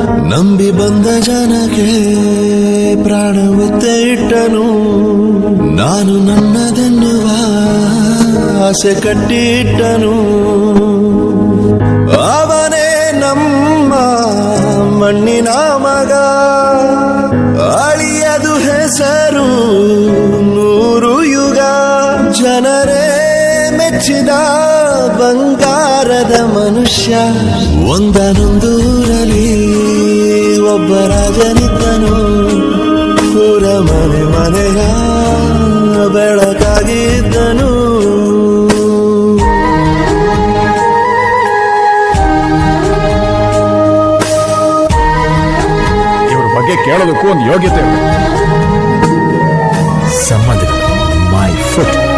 ನಂಬಿ ಬಂದ ಜನಕ್ಕೆ ಪ್ರಾಣ ಒತ್ತೆ ಇಟ್ಟನು. ನಾನು ನನ್ನದೆನ್ನುವ ಆಸೆ ಕಟ್ಟಿಟ್ಟನು. ಅವನೇ ನಮ್ಮ ಮಣ್ಣಿನ ಮಗ, ಅಳಿಯದು ಹೆಸರು ನೂರು ಯುಗ. ಜನರೇ ಮೆಚ್ಚಿದ ಬಂಗಾರದ ಮನುಷ್ಯ. ಒಂದನೊಂದೂರಲ್ಲಿ ಒಬ್ಬ ರಾಜನಿದ್ದನು. ಪುರ ಮನೆ ಮನೆಯ ಬೆಳಕಾಗಿದ್ದನು. ಇವ್ರ ಬಗ್ಗೆ ಕೇಳೋದಕ್ಕೂ ಒಂದು ಯೋಗ್ಯತೆ. ಸಂಬಂಧಿಗಳು ಮೈ ಫುಟ್.